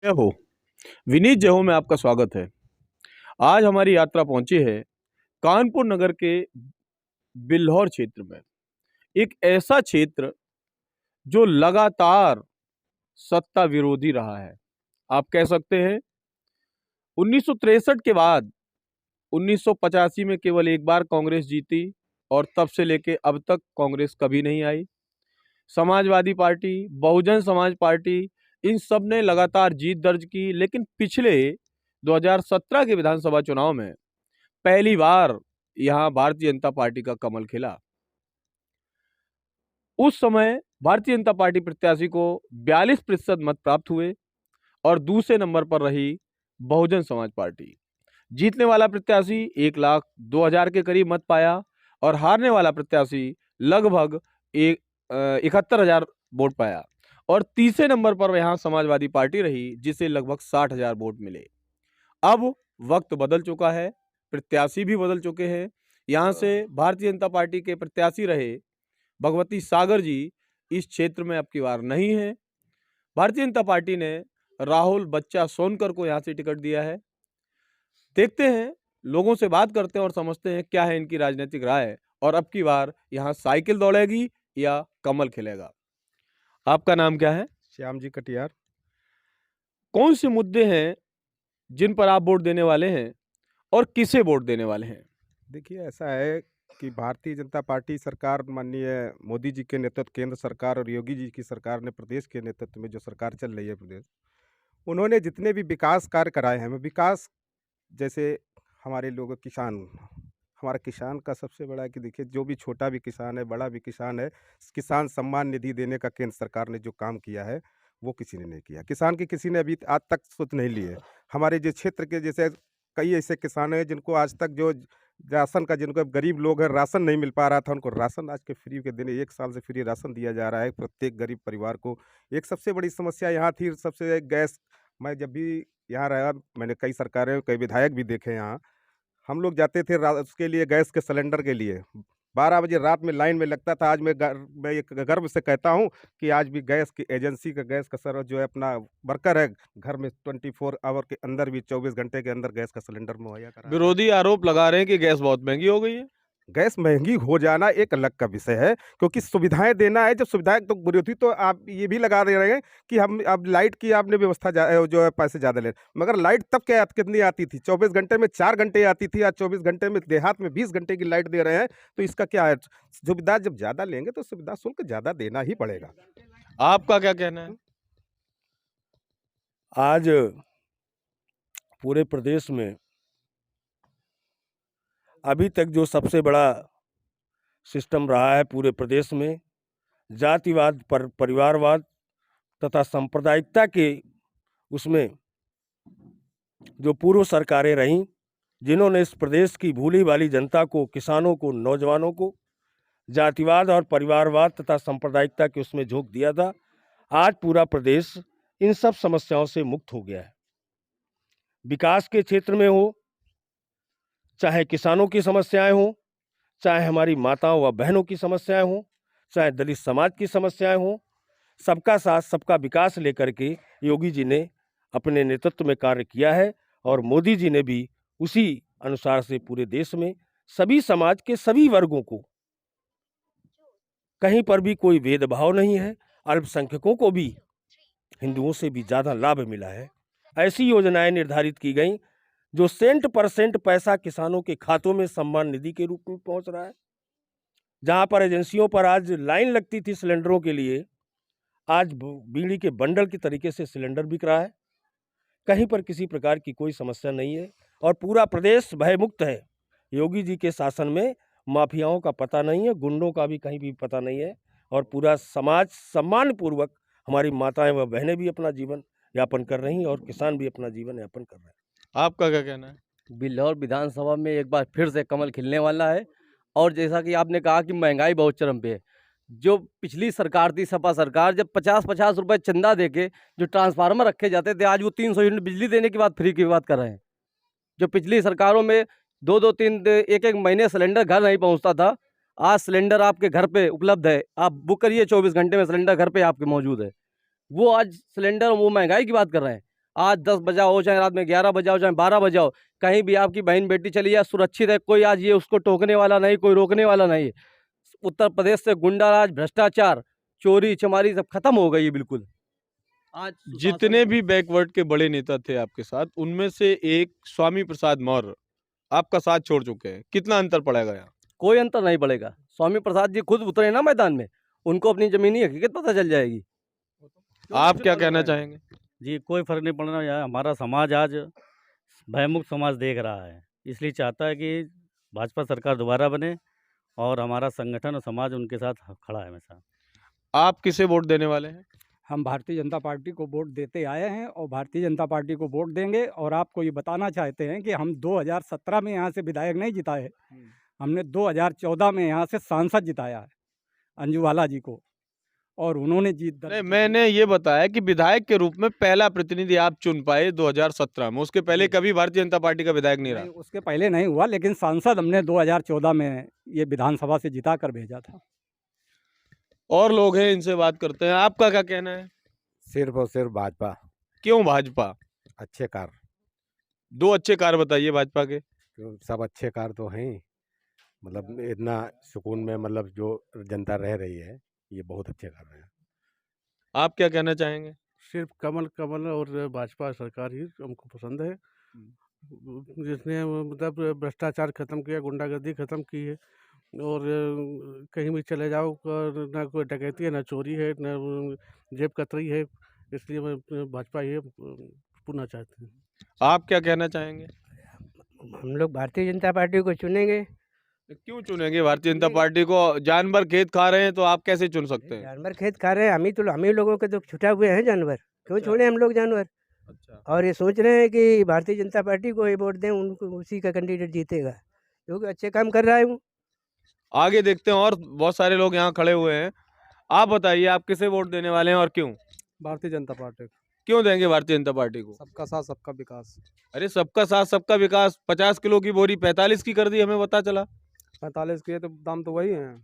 जय हो। विनीत जय हो में आपका स्वागत है। आज हमारी यात्रा पहुंची है कानपुर नगर के बिल्हौर क्षेत्र में। एक ऐसा क्षेत्र जो लगातार सत्ता विरोधी रहा है। आप कह सकते हैं 1963 के बाद 1985 में केवल एक बार कांग्रेस जीती और तब से लेके अब तक कांग्रेस कभी नहीं आई। समाजवादी पार्टी, बहुजन समाज पार्टी, इन सब ने लगातार जीत दर्ज की, लेकिन पिछले 2017 के विधानसभा चुनाव में पहली बार यहां भारतीय जनता पार्टी का कमल खिला। उस समय भारतीय जनता पार्टी प्रत्याशी को 42% मत प्राप्त हुए और दूसरे नंबर पर रही बहुजन समाज पार्टी। जीतने वाला प्रत्याशी 1,02,000 के करीब मत पाया और हारने वाला प्रत्याशी लगभग 71,000 वोट पाया। और तीसरे नंबर पर यहाँ समाजवादी पार्टी रही, जिसे लगभग 60,000 वोट मिले। अब वक्त बदल चुका है, प्रत्याशी भी बदल चुके हैं। यहाँ से भारतीय जनता पार्टी के प्रत्याशी रहे भगवती सागर जी इस क्षेत्र में अब की बार नहीं है। भारतीय जनता पार्टी ने राहुल बच्चा सोनकर को यहाँ से टिकट दिया है। देखते हैं, लोगों से बात करते हैं और समझते हैं क्या है इनकी राजनीतिक राय और अब की बार यहाँ साइकिल दौड़ेगी या कमल खिलेगा। आपका नाम क्या है? श्याम जी कटियार। कौन से मुद्दे हैं जिन पर आप वोट देने वाले हैं और किसे वोट देने वाले हैं? देखिए, ऐसा है कि भारतीय जनता पार्टी सरकार, माननीय मोदी जी के नेतृत्व, केंद्र सरकार और योगी जी की सरकार ने प्रदेश के नेतृत्व में जो सरकार चल रही है प्रदेश, उन्होंने जितने भी विकास कार्य कराए हैं, विकास जैसे हमारे लोग किसान, हमारा किसान का सबसे बड़ा है कि देखिए, जो भी छोटा भी किसान है, बड़ा भी किसान है, किसान सम्मान निधि देने का केंद्र सरकार ने जो काम किया है, वो किसी ने नहीं किया। किसान की किसी ने अभी आज तक सोच नहीं ली है। हमारे जो क्षेत्र के जैसे कई ऐसे किसान हैं जिनको आज तक जो राशन का, जिनको गरीब लोग हैं, राशन नहीं मिल पा रहा था, उनको राशन आज के फ्री के दिन 1 साल से फ्री राशन दिया जा रहा है प्रत्येक गरीब परिवार को। एक सबसे बड़ी समस्या यहाँ थी, सबसे गैस। मैं जब भी यहाँ रहा, मैंने कई सरकारें, कई विधायक भी देखे यहाँ। हम लोग जाते थे उसके लिए, गैस के सिलेंडर के लिए 12 बजे रात में लाइन में लगता था। आज मैं एक गर्व से कहता हूँ कि आज भी गैस की एजेंसी का, गैस का सर्विस जो है, अपना वर्कर है, घर में 24 आवर के अंदर भी 24 घंटे के अंदर गैस का सिलेंडर मुहैया करा रहा है। विरोधी आरोप लगा रहे हैं कि गैस बहुत महंगी हो गई है। गैस महंगी हो जाना एक अलग का विषय है, क्योंकि सुविधाएं देना है। जब सुविधाएं तो विरोधी तो आप ये भी लगा दे रहे हैं कि हम अब लाइट की आपने व्यवस्था जो है पैसे ज़्यादा ले, मगर लाइट तब क्या कितनी आती थी? 24 घंटे में 4 घंटे आती थी। आज 24 घंटे में देहात में 20 घंटे की लाइट दे रहे हैं। तो इसका क्या है? सुविधा जब ज़्यादा लेंगे तो सुविधा शुल्क ज़्यादा देना ही पड़ेगा। आपका क्या कहना है? आज पूरे प्रदेश में अभी तक जो सबसे बड़ा सिस्टम रहा है पूरे प्रदेश में, जातिवाद, परिवारवाद तथा सांप्रदायिकता के उसमें जो पूर्व सरकारें रहीं, जिन्होंने इस प्रदेश की भूली भाली जनता को, किसानों को, नौजवानों को जातिवाद और परिवारवाद तथा सांप्रदायिकता के उसमें झोंक दिया था। आज पूरा प्रदेश इन सब समस्याओं से मुक्त हो गया है। विकास के क्षेत्र में हो, चाहे किसानों की समस्याएं हों, चाहे हमारी माताओं व बहनों की समस्याएं हों, चाहे दलित समाज की समस्याएं हों, सबका साथ सबका विकास लेकर के योगी जी ने अपने नेतृत्व में कार्य किया है और मोदी जी ने भी उसी अनुसार से पूरे देश में सभी समाज के सभी वर्गों को, कहीं पर भी कोई भेदभाव नहीं है। अल्पसंख्यकों को भी हिंदुओं से भी ज़्यादा लाभ मिला है। ऐसी योजनाएं निर्धारित की गई जो 100% पैसा किसानों के खातों में सम्मान निधि के रूप में पहुंच रहा है। जहां पर एजेंसियों पर आज लाइन लगती थी सिलेंडरों के लिए, आज बीड़ी के बंडल की तरीके से सिलेंडर बिक रहा है। कहीं पर किसी प्रकार की कोई समस्या नहीं है और पूरा प्रदेश भयमुक्त है। योगी जी के शासन में माफियाओं का पता नहीं है, गुंडों का भी कहीं भी पता नहीं है और पूरा समाज सम्मानपूर्वक, हमारी माताएं व बहनें भी अपना जीवन यापन कर रही हैं और किसान भी अपना जीवन यापन कर रहे हैं। आपका क्या कहना है? बिल्हौर विधानसभा में एक बार फिर से कमल खिलने वाला है। और जैसा कि आपने कहा कि महंगाई बहुत चरम पे है। जो पिछली सरकार थी, सपा सरकार, जब 50-50 रुपए चंदा देके जो ट्रांसफार्मर रखे जाते थे, आज वो 300 यूनिट बिजली देने की बात, फ्री की बात कर रहे हैं। जो पिछली सरकारों में 2-2, 3, 1-1 महीने सिलेंडर घर नहीं पहुंचता था, आज सिलेंडर आपके घर पे उपलब्ध है। आप बुक करिए, 24 घंटे में सिलेंडर घर पे आपके मौजूद है। वो आज सिलेंडर, वो महंगाई की बात कर रहे हैं। आज 10 बजा हो, चाहे रात में 11 बजा हो, चाहे 12 बजा हो, कहीं भी आपकी बहन बेटी चली जाए सुरक्षित है। कोई आज ये उसको टोकने वाला नहीं, कोई रोकने वाला नहीं है। उत्तर प्रदेश से गुंडाराज, भ्रष्टाचार, चोरी चमारी सब खत्म हो गई है बिल्कुल। आज जितने भी बैकवर्ड के बड़े नेता थे आपके साथ, उनमें से एक स्वामी प्रसाद मौर्य आपका साथ छोड़ चुके हैं। कितना अंतर पड़ेगा यहाँ? कोई अंतर नहीं पड़ेगा। स्वामी प्रसाद जी खुद उतरे ना मैदान में, उनको अपनी जमीनी हकीकत पता चल जाएगी। आप क्या कहना चाहेंगे? जी कोई फ़र्क नहीं पड़ना यार। हमारा समाज आज भयमुक्त समाज देख रहा है, इसलिए चाहता है कि भाजपा सरकार दोबारा बने और हमारा संगठन और समाज उनके साथ खड़ा है हमेशा। आप किसे वोट देने वाले हैं? हम भारतीय जनता पार्टी को वोट देते आए हैं और भारतीय जनता पार्टी को वोट देंगे। और आपको ये बताना चाहते हैं कि हम 2017 में यहाँ से विधायक नहीं जिताए, हमने 2014 में यहाँ से सांसद जिताया है अंजुवाला जी को, और उन्होंने जीत दर्ज नहीं, की। मैंने ये बताया कि विधायक के रूप में पहला प्रतिनिधि आप चुन पाए 2017 में। उसके पहले कभी भारतीय जनता पार्टी का विधायक नहीं रहा। नहीं, उसके पहले नहीं हुआ, लेकिन सांसद हमने 2014 में ये विधानसभा से जिता कर भेजा था। और लोग हैं, इनसे बात करते हैं। आपका क्या कहना है? सिर्फ और सिर्फ भाजपा। क्यों भाजपा? अच्छे कार्य, दो अच्छे कार्य बताइए भाजपा के। तो सब अच्छे कार्य तो हैं ही। मतलब इतना सुकून में मतलब जो जनता रह रही है, ये बहुत अच्छे कार्य हैं। आप क्या कहना चाहेंगे? सिर्फ कमल और भाजपा सरकार ही हमको पसंद है, जिसने मतलब भ्रष्टाचार खत्म किया, गुंडागर्दी खत्म की है। और कहीं भी चले जाओ ना कोई डकैती है, ना चोरी है, ना जेब कतरी है। इसलिए मैं भाजपा ये पुनः चाहते हैं। आप क्या कहना चाहेंगे? हम लोग भारतीय जनता पार्टी को चुनेंगे। क्यों चुनेंगे भारतीय जनता पार्टी को? जानवर खेत खा रहे हैं तो आप कैसे चुन सकते हैं? जानवर खेत खा रहे हैं, हम ही लोगों के तो छुटा हुए हैं जानवर, क्यों अच्छा। छोड़े हम लोग जानवर। अच्छा, और ये सोच रहे हैं कि भारतीय जनता पार्टी को ही वोट दें, उनको उसी का कैंडिडेट जीतेगा क्योंकि अच्छे काम कर रहा है वो। आगे देखते हैं, और बहुत सारे लोग यहाँ खड़े हुए हैं। आप बताइए, आप किसे वोट देने वाले हैं और क्यों? भारतीय जनता पार्टी, क्यों देंगे भारतीय जनता पार्टी को? सबका साथ सबका विकास। अरे सबका साथ सबका विकास 50 किलो की बोरी 45 की कर दी, हमें पता चला। 45 के तो दाम तो वही हैं,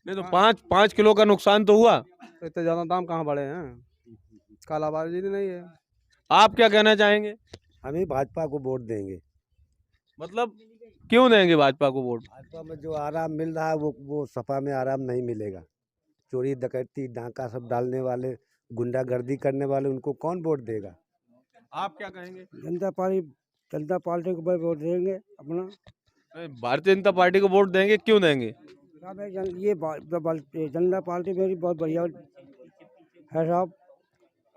नहीं तो 5 किलो का नुकसान तो हुआ। तो इतने ज़्यादा दाम कहाँ बढ़े हैं? कालाबाजारी नहीं है। आप क्या कहना चाहेंगे? हम ही भाजपा को वोट देंगे। मतलब क्यों देंगे भाजपा को वोट? भाजपा में जो आराम मिल रहा है वो सपा में आराम नहीं मिलेगा। चोरी डकैती डाका सब डालने वाले, गुंडागर्दी करने वाले, उनको कौन वोट देगा? आप क्या कहेंगे? जनता पार्टी को वोट देंगे अपना। भारतीय जनता पार्टी को वोट देंगे, क्यों देंगे? ये जनता पार्टी मेरी बहुत बढ़िया है साहब,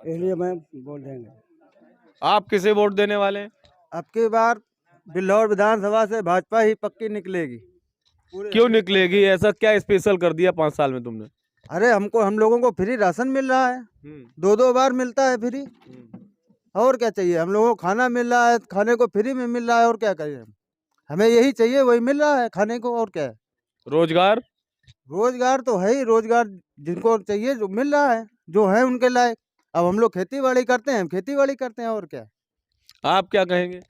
इसलिए मैं वोट देंगे। आप किसे वोट देने वाले हैं? अब की बार बिल्हौर विधानसभा से भाजपा ही पक्की निकलेगी। क्यों निकलेगी? ऐसा क्या स्पेशल कर दिया 5 साल में तुमने? अरे हम लोगों को फ्री राशन मिल रहा है, 2 बार मिलता है फ्री। और क्या चाहिए? हम लोगों को खाना मिल रहा है, खाने को फ्री में मिल रहा है। और क्या करें हम? हमें यही चाहिए, वही मिल रहा है खाने को। और क्या है? रोजगार? रोजगार तो है ही, रोजगार जिनको चाहिए जो मिल रहा है, जो है उनके लायक। अब हम लोग खेती बाड़ी करते हैं, हम खेती बाड़ी करते हैं। और क्या? आप क्या कहेंगे?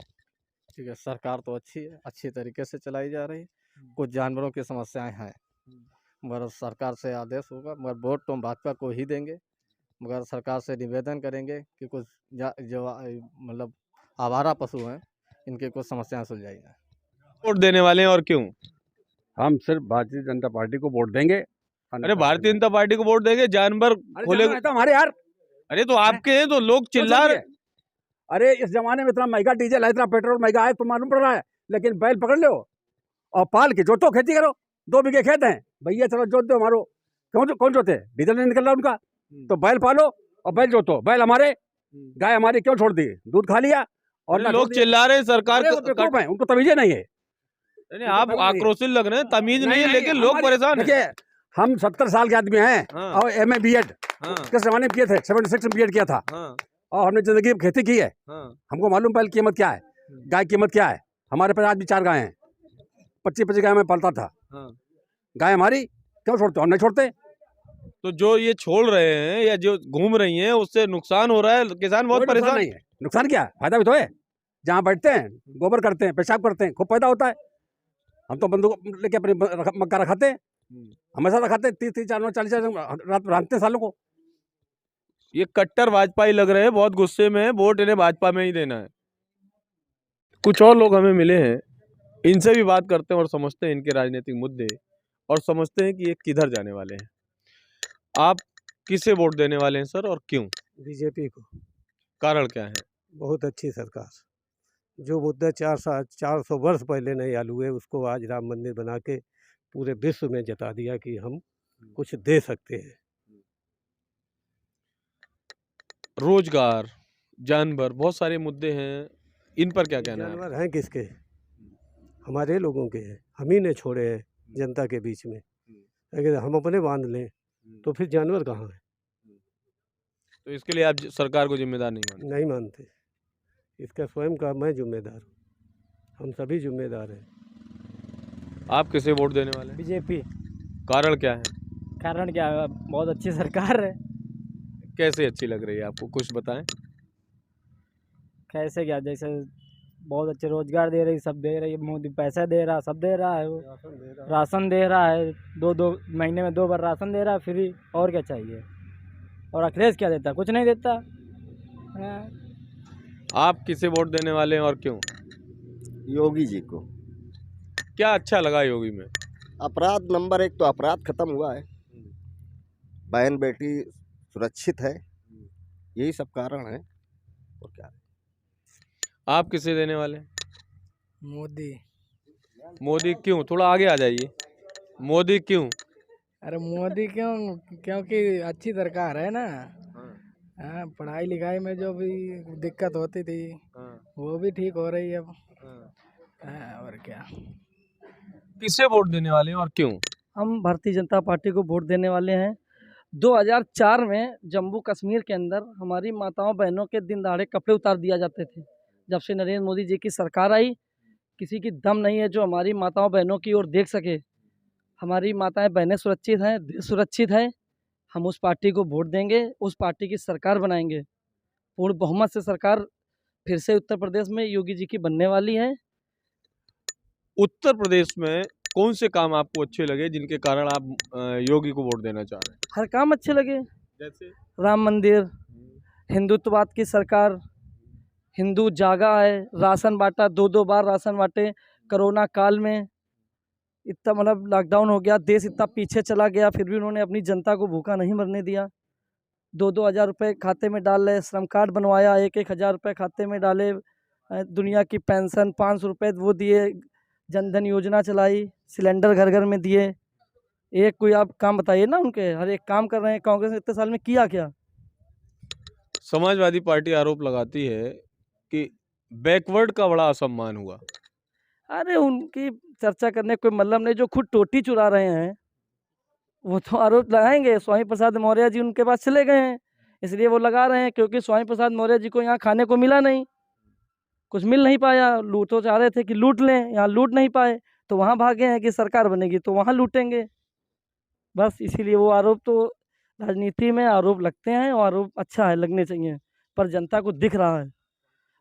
ठीक है, सरकार तो अच्छी है, अच्छी तरीके से चलाई जा रही है। कुछ जानवरों की समस्याएं हैं, मगर सरकार से आदेश होगा, मगर वोट तो हम भाजपा को ही देंगे। मगर सरकार से निवेदन करेंगे कि कुछ जो मतलब आवारा पशु हैं, इनके कुछ समस्याएं सुलझाई जाए। वोट देने वाले हैं और क्यों? हम सिर्फ भारतीय जनता पार्टी को वोट देंगे। अरे भारतीय जनता पार्टी को वोट देंगे, जानवर खोले। तो हमारे यार, अरे तो आपके हैं तो लोग चिल्ला रहे। अरे इस जमाने में इतना महंगा डीजल है, इतना पेट्रोल महंगा है, तो मालूम पड़ रहा है। लेकिन बैल पकड़ लो और पाल के जोतो, खेती करो। 2 बीघे खेत हैं भैया, चलो जोत दो हमारो। कौन जोते? डीजल नहीं निकल रहा उनका, तो बैल पालो और बैल जोतो। बैल हमारे, गाय हमारी क्यों छोड़ दी? दूध खा लिया और लोग चिल्ला रहे हैं सरकार है, उनको तमीजे नहीं है। नहीं, आप आक्रोशित लग रहे हैं, तमीज नहीं है, लेकिन लोग परेशान हैं। देखिए, हम 70 साल के आदमी हैं। हाँ। और MA BEd किस जमाने में किए थे? 76 में BEd किया था। हाँ, और हमने जिंदगी में खेती की है। हाँ। हमको मालूम बैल की कीमत क्या है, गाय की कीमत क्या है। हमारे पास आज भी 4 गाय हैं, 25 गाय में पालता था। हाँ। गाय हमारी क्यों छोड़ते? हम नहीं छोड़ते। तो जो ये छोड़ रहे हैं या जो घूम रही हैं, उससे नुकसान हो रहा है, किसान बहुत कोई नुकसान परेशान नहीं है। नुकसान क्या? फायदा भी तो है। जहाँ बैठते हैं, गोबर करते हैं, पेशाब करते हैं, खूब पैदा होता है। हम तो बंदूक लेके अपनी मक्का रखाते हैं, हमेशा रखाते हैं। 30-40 रात रांधते हैं सालों को। ये कट्टर भाजपाई लग रहे हैं, बहुत गुस्से में है, वोट इन्हें भाजपा में ही देना है। कुछ और लोग हमें मिले हैं, इनसे भी बात करते हैं और समझते हैं इनके राजनीतिक मुद्दे और समझते हैं कि ये किधर जाने वाले हैं। आप किसे वोट देने वाले हैं सर, और क्यों? बीजेपी को। कारण क्या है? बहुत अच्छी सरकार। जो मुद्दे 400 वर्ष पहले नहीं हल हुए, उसको आज राम मंदिर बना के पूरे विश्व में जता दिया कि हम कुछ दे सकते हैं। रोजगार, जानवर, बहुत सारे मुद्दे हैं, इन पर क्या कहना है? जानवर हैं किसके? हमारे लोगों के हैं, हम ही ने छोड़े हैं जनता के बीच में। अगर हम अपने बांध लें तो फिर जानवर कहाँ है? तो इसके लिए आप सरकार को जिम्मेदार नहीं मानते? नहीं मानते। इसका स्वयं का मैं जिम्मेदार हूँ, हम सभी जिम्मेदार हैं। आप किसे वोट देने वाले हैं? बीजेपी। कारण क्या है? कारण क्या है, बहुत अच्छी सरकार है। कैसे अच्छी लग रही है आपको, कुछ बताएं। कैसे क्या, जैसे बहुत अच्छे रोजगार दे रही, सब दे रही है, मोदी पैसा दे रहा, सब दे रहा है, वो राशन दे रहा है, 2 महीने में 2 बार राशन दे रहा है फ्री, और क्या चाहिए? और अखिलेश क्या देता? कुछ नहीं देता। आप किसे वोट देने वाले हैं और क्यों? योगी जी को। क्या अच्छा लगा योगी में? अपराध नंबर 1 तो अपराध खत्म हुआ है, बहन बेटी सुरक्षित है, यही सब कारण है। और क्या? आप किसे देने वाले हैं? मोदी। मोदी क्यों? थोड़ा आगे आ जाइए। मोदी क्यों? अरे मोदी क्यों? क्योंकि अच्छी सरकार है ना। हाँ, पढ़ाई लिखाई में जो भी दिक्कत होती थी वो भी ठीक हो रही है अब। हाँ, और क्या। किसे वोट देने वाले हैं और क्यों? हम भारतीय जनता पार्टी को वोट देने वाले हैं। 2004 में जम्मू कश्मीर के अंदर हमारी माताओं बहनों के दिन दहाड़े कपड़े उतार दिया जाते थे। जब से नरेंद्र मोदी जी की सरकार आई, किसी की दम नहीं है जो हमारी माताओं बहनों की ओर देख सके। हमारी माताएं बहनें सुरक्षित हैं, देश सुरक्षित है। हम उस पार्टी को वोट देंगे, उस पार्टी की सरकार बनाएंगे। पूर्ण बहुमत से सरकार फिर से उत्तर प्रदेश में योगी जी की बनने वाली है। उत्तर प्रदेश में कौन से काम आपको अच्छे लगे जिनके कारण आप योगी को वोट देना चाह रहे हैं? हर काम अच्छे लगे, जैसे राम मंदिर, हिंदुत्ववाद की सरकार, हिंदू जागा है, राशन बांटा, 2 बार राशन बांटे। कोरोना काल में इतना मतलब लॉकडाउन हो गया, देश इतना पीछे चला गया, फिर भी उन्होंने अपनी जनता को भूखा नहीं मरने दिया। 2-2 हज़ार रुपये खाते में डाल रहे, श्रम कार्ड बनवाया, 1-1 हज़ार रुपये खाते में डाले। दुनिया की पेंशन 500 रुपये वो दिए, जनधन योजना चलाई, सिलेंडर घर घर में दिए। एक कोई आप काम बताइए ना, उनके हर एक काम कर रहे हैं। कांग्रेस ने इतने साल में किया क्या? समाजवादी पार्टी आरोप लगाती है कि बैकवर्ड का बड़ा असम्मान हुआ। अरे उनकी चर्चा करने कोई मतलब नहीं। जो खुद टोटी चुरा रहे हैं वो तो आरोप लगाएंगे। स्वामी प्रसाद मौर्य जी उनके पास चले गए हैं, इसलिए वो लगा रहे हैं, क्योंकि स्वामी प्रसाद मौर्य जी को यहाँ खाने को मिला नहीं, कुछ मिल नहीं पाया। लूटो चाह रहे थे कि लूट लें, यहाँ लूट नहीं पाए तो वहाँ भागे हैं कि सरकार बनेगी तो वहाँ लूटेंगे। बस इसीलिए वो आरोप, तो राजनीति में आरोप लगते हैं और आरोप अच्छा है, लगने चाहिए, पर जनता को दिख रहा है।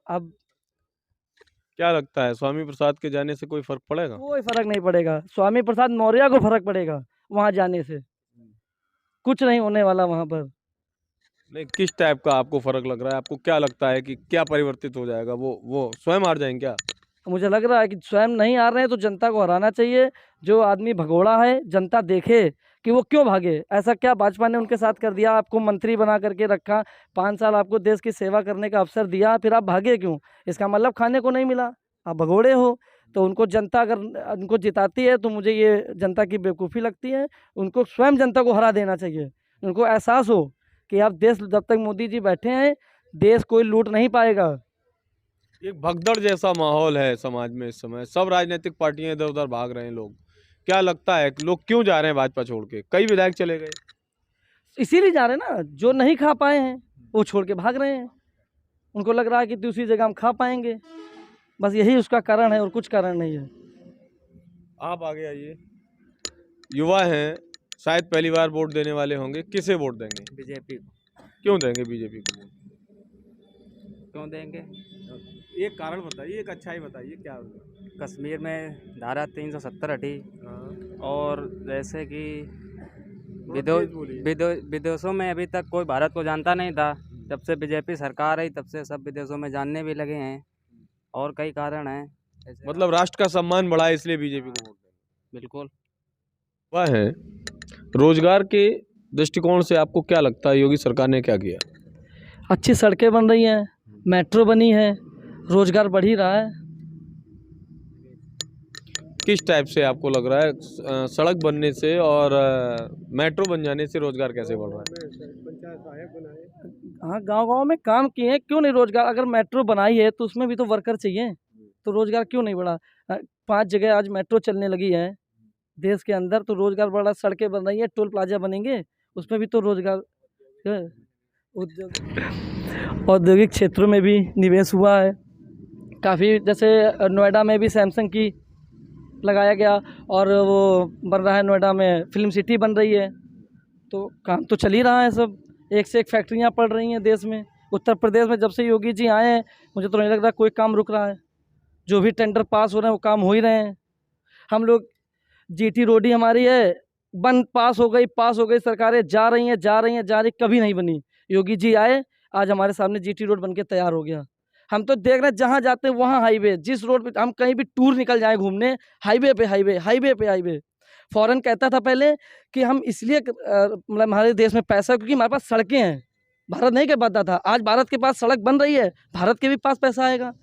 अब क्या लगता है, स्वामी प्रसाद के जाने से कोई फर्क पड़ेगा? कोई फर्क नहीं पड़ेगा। स्वामी प्रसाद मौर्य को फर्क पड़ेगा वहाँ जाने से, कुछ नहीं होने वाला वहाँ पर। नहीं, किस टाइप का आपको फर्क लग रहा है? आपको क्या लगता है कि क्या परिवर्तित हो जाएगा? वो स्वयं हार जाएंगे क्या? मुझे लग रहा है कि स्वयं नहीं आ रहे हैं तो जनता को हराना चाहिए। जो आदमी भगोड़ा है, जनता देखे कि वो क्यों भागे। ऐसा क्या भाजपा ने उनके साथ कर दिया? आपको मंत्री बना करके रखा, 5 साल आपको देश की सेवा करने का अवसर दिया, फिर आप भागे क्यों? इसका मतलब खाने को नहीं मिला, आप भगोड़े हो। तो उनको जनता अगर उनको जिताती है तो मुझे ये जनता की बेवकूफ़ी लगती है। उनको स्वयं जनता को हरा देना चाहिए। उनको एहसास हो कि आप देश, जब तक मोदी जी बैठे हैं देश कोई लूट नहीं पाएगा। एक भगदड़ जैसा माहौल है समाज में इस समय, सब राजनीतिक पार्टियां इधर उधर भाग रहे हैं लोग। क्या लगता है लोग क्यों जा रहे हैं भाजपा छोड़ के? कई विधायक चले गए, इसीलिए जा रहे हैं ना, जो नहीं खा पाए हैं वो छोड़ के भाग रहे हैं। उनको लग रहा है कि दूसरी जगह हम खा पाएंगे, बस यही उसका कारण है और कुछ कारण नहीं है। आप आगे आइए। युवा हैं, शायद पहली बार वोट देने वाले होंगे, किसे वोट देंगे? बीजेपी को। क्यों देंगे बीजेपी को? क्यों देंगे? एक कारण बताइए, एक अच्छाई बताइए क्या? कश्मीर में धारा 370 हटी, और जैसे कि विदेशों में अभी तक कोई भारत को जानता नहीं था। जब से बीजेपी सरकार आई तब से सब विदेशों में जानने भी लगे हैं, और कई कारण हैं ऐसे। मतलब राष्ट्र का सम्मान बढ़ा है इसलिए बीजेपी को वोट देंगे। बिल्कुल। वह है रोजगार के दृष्टिकोण से आपको क्या लगता है योगी सरकार ने क्या किया? अच्छी सड़कें बन रही हैं, मेट्रो बनी है, रोजगार बढ़ ही रहा है। किस टाइप से आपको लग रहा है सड़क बनने से और मेट्रो बन जाने से रोजगार कैसे बढ़ रहा है? हाँ, गांव-गांव में काम किए हैं, क्यों नहीं रोजगार? अगर मेट्रो बनाई है तो उसमें भी तो वर्कर चाहिए, तो रोजगार क्यों नहीं बढ़ा? 5 जगह आज मेट्रो चलने लगी है देश के अंदर, तो रोजगार बढ़ा। सड़कें बन रही है, टोल प्लाजा बनेंगे, उसमें भी तो रोजगार। औद्योगिक क्षेत्रों में भी निवेश हुआ है काफ़ी, जैसे नोएडा में भी सैमसंग की लगाया गया, और वो बन रहा है नोएडा में फिल्म सिटी बन रही है, तो काम तो चल ही रहा है। सब एक से एक फैक्ट्रियां पड़ रही हैं देश में। उत्तर प्रदेश में जब से योगी जी आए हैं मुझे तो नहीं लग रहा कोई काम रुक रहा है। जो भी टेंडर पास हो रहे हैं वो काम हो ही रहे हैं। हम लोग जीटी रोड ही हमारी है, पास हो गई सरकारें जा रही, कभी नहीं बनी। योगी जी आए, आज हमारे सामने जीटी रोड बन के तैयार हो गया। हम तो देख रहे हैं जहाँ जाते हैं वहाँ हाईवे, जिस रोड पे हम कहीं भी टूर निकल जाएं घूमने, हाईवे पे हाईवे। फॉरेन कहता था पहले कि हम इसलिए मतलब हमारे देश में पैसा क्योंकि हमारे पास सड़कें हैं। भारत नहीं कह पाता था, आज भारत के पास सड़क बन रही है, भारत के भी पास पैसा आएगा।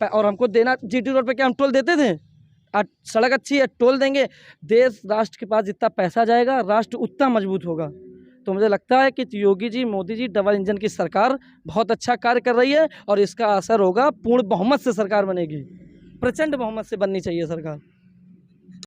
और हमको देना जीटी रोड पे क्या हम टोल देते थे? आज सड़क अच्छी है, टोल देंगे, देश राष्ट्र के पास जितना पैसा जाएगा राष्ट्र उतना मजबूत होगा। तो मुझे लगता है कि योगी जी, मोदी जी, डबल इंजन की सरकार बहुत अच्छा कार्य कर रही है, और इसका असर होगा, पूर्ण बहुमत से सरकार बनेगी, प्रचंड बहुमत से बननी चाहिए सरकार।